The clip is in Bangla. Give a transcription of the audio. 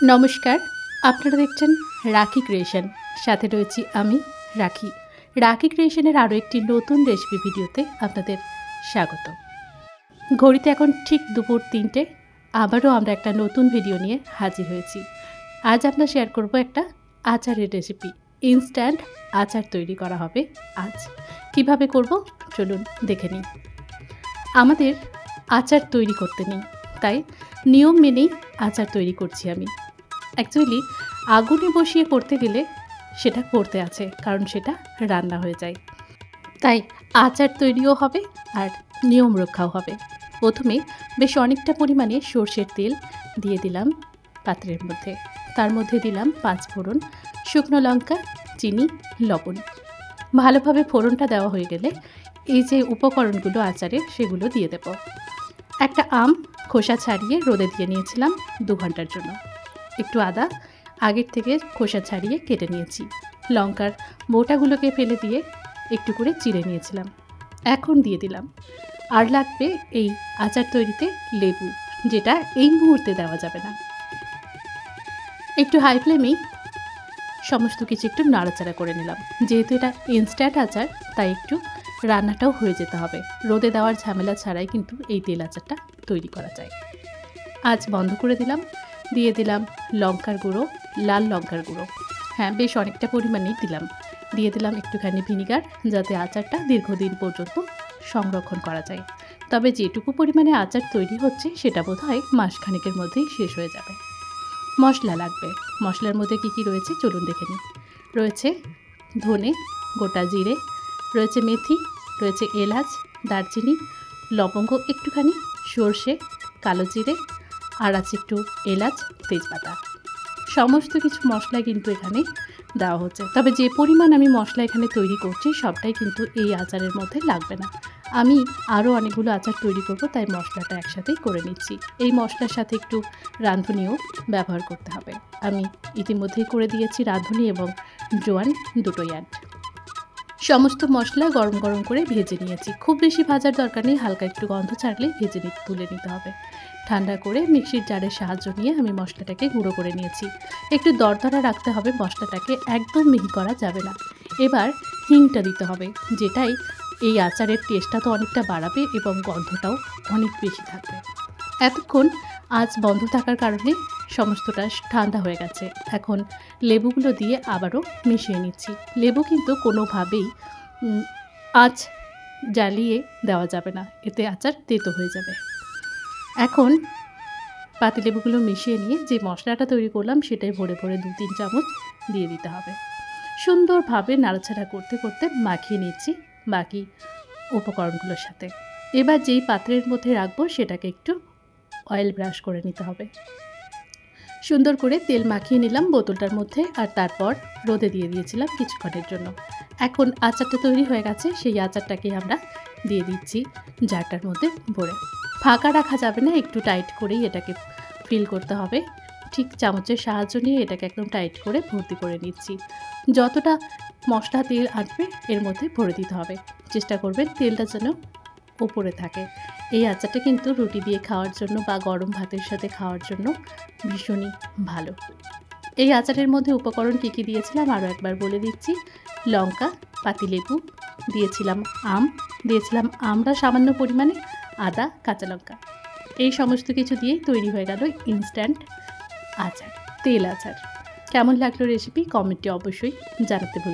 নমস্কার, আপনারা দেখছেন রাখি ক্রিয়েশন। সাথে রয়েছি আমি রাখি। রাখি ক্রিয়েশনের আরও একটি নতুন রেসিপি ভিডিওতে আপনাদের স্বাগত। ঘড়িতে এখন ঠিক দুপুর 3টে। আবারও আমরা একটা নতুন ভিডিও নিয়ে হাজির হয়েছি। আজ আমরা শেয়ার করব একটা আচারের রেসিপি। ইনস্ট্যান্ট আচার তৈরি করা হবে আজ। কিভাবে করব চলুন দেখে নিই। আমাদের আচার তৈরি করতে নেই, তাই নিয়ম মেনেই আচার তৈরি করছি আমি। অ্যাকচুয়ালি আগুনে বসিয়ে করতে গেলে সেটা করতে আছে, কারণ সেটা রান্না হয়ে যায়। তাই আচার তৈরিও হবে আর নিয়ম রক্ষাও হবে। প্রথমে বেশ অনেকটা পরিমাণে সর্ষের তেল দিয়ে দিলাম পাত্রের মধ্যে। তার মধ্যে দিলাম 5 ফোড়ন, শুকনো লঙ্কা, চিনি, লবণ। ভালোভাবে ফোড়নটা দেওয়া হয়ে গেলে এই যে উপকরণগুলো আচারের সেগুলো দিয়ে দেব। একটা আম খোসা ছাড়িয়ে রোদে দিয়ে নিয়েছিলাম 2 ঘন্টার জন্য। একটু আদা আগের থেকে খোসা ছাড়িয়ে কেটে নিয়েছি। লঙ্কার বোটাগুলোকে ফেলে দিয়ে একটু করে চিড়ে নিয়েছিলাম। এখন দিয়ে দিলাম। আর লাগবে এই আচার তৈরিতে লেবু, যেটা এই মুহূর্তে দেওয়া যাবে না। একটু হাই ফ্লেমেই সমস্ত কিছু একটু নাড়াচাড়া করে নিলাম। যেহেতু এটা ইনস্ট্যান্ট আচার, তাই একটু রান্নাটাও হয়ে যেতে হবে। রোদে দেওয়ার ঝামেলা ছাড়াই কিন্তু এই তেল আচারটা তৈরি করা যায়। আজ বন্ধ করে দিলাম। দিয়ে দিলাম লঙ্কার গুঁড়ো, লাল লঙ্কার গুঁড়ো। হ্যাঁ, বেশ অনেকটা পরিমাণেই দিলাম। দিয়ে দিলাম একটুখানি ভিনিগার, যাতে আচারটা দীর্ঘদিন পর্যন্ত সংরক্ষণ করা যায়। তবে যেটুকু পরিমাণে আচার তৈরি হচ্ছে সেটা বোধহয় মাসখানেকের মধ্যেই শেষ হয়ে যাবে। মশলা লাগবে। মশলার মধ্যে কী কী রয়েছে চলুন দেখে নিই। রয়েছে ধনে, গোটা জিরে, রয়েছে মেথি, রয়েছে এলাচ, দারচিনি, লবঙ্গ একটুখানি, সর্ষে, কালো জিরে, আর আছে একটু এলাচ, তেজপাতা। সমস্ত কিছু মশলা কিন্তু এখানে দেওয়া হচ্ছে। তবে যে পরিমাণ আমি মশলা এখানে তৈরি করছি সবটাই কিন্তু এই আচারের মধ্যে লাগবে না। আমি আরও অনেকগুলো আচার তৈরি করব, তাই মশলাটা একসাথেই করে নিচ্ছি। এই মশলার সাথে একটু রাঁধুনিও ব্যবহার করতে হবে। আমি ইতিমধ্যেই করে দিয়েছি রাঁধুনি এবং জোয়ান দুটোই অ্যাড। সমস্ত মশলা গরম গরম করে ভেজে নিয়েছি। খুব বেশি ভাজার দরকার নেই, হালকা একটু গন্ধ ছাড়লেই ভেজে তুলে নিতে হবে। ঠান্ডা করে মিক্সির জারের সাহায্য নিয়ে আমি মশলাটাকে গুঁড়ো করে নিয়েছি। একটু দরদরা রাখতে হবে মশলাটাকে, একদম মিহি করা যাবে না। এবার হিংটা দিতে হবে, যেটাই এই আচারের টেস্টটা তো অনেকটা বাড়াবে এবং গন্ধটাও অনেক বেশি থাকবে। এতক্ষণ আঁচ বন্ধ থাকার কারণে সমস্তটা ঠান্ডা হয়ে গেছে। এখন লেবুগুলো দিয়ে আবারও মিশিয়ে নিচ্ছি। লেবু কিন্তু কোনোভাবেই আঁচ জ্বালিয়ে দেওয়া যাবে না, এতে আচার তেতো হয়ে যাবে। এখন পাতিলেবুগুলো মিশিয়ে নিয়ে যে মশলাটা তৈরি করলাম সেটাই ভরে ভরে 2-3 চামচ দিয়ে দিতে হবে। সুন্দরভাবে নাড়াচাড়া করতে করতে মাখিয়ে নিচ্ছি বাকি উপকরণগুলোর সাথে। এবার যেই পাত্রের মধ্যে রাখবো সেটাকে একটু অয়েল ব্রাশ করে নিতে হবে। সুন্দর করে তেল মাখিয়ে নিলাম বোতলটার মধ্যে, আর তারপর রোদে দিয়ে দিয়েছিলাম কিছুক্ষণের জন্য। এখন আচারটা তৈরি হয়ে গেছে, সেই আচারটাকে আমরা দিয়ে দিচ্ছি জারটার মধ্যে ভরে। ফাঁকা রাখা যাবে না, একটু টাইট করেই এটাকে ফিল করতে হবে। ঠিক চামচের সাহায্য নিয়ে এটাকে একদম টাইট করে ভর্তি করে নিচ্ছি। যতটা মশলা তেল আসবে এর মধ্যে ভরে দিতে হবে। চেষ্টা করবেন তেলটা যেন উপরে থাকে। এই আচারটা কিন্তু রুটি দিয়ে খাওয়ার জন্য বা গরম ভাতের সাথে খাওয়ার জন্য ভীষণই ভালো। এই আচারের মধ্যে উপকরণ কী কী দিয়েছিলাম আরও একবার বলে দিচ্ছি। লঙ্কা, পাতিলেবু, দিয়েছিলাম আম, দিয়েছিলাম আমরা সামান্য পরিমাণে, আদা, কাঁচা লঙ্কা। এই সমস্ত কিছু দিয়েই তৈরি হয়ে গেল ইনস্ট্যান্ট আচার, তেল আচার। কেমন লাগলো রেসিপি কমেন্টে অবশ্যই জানাতে ভুলবেন না।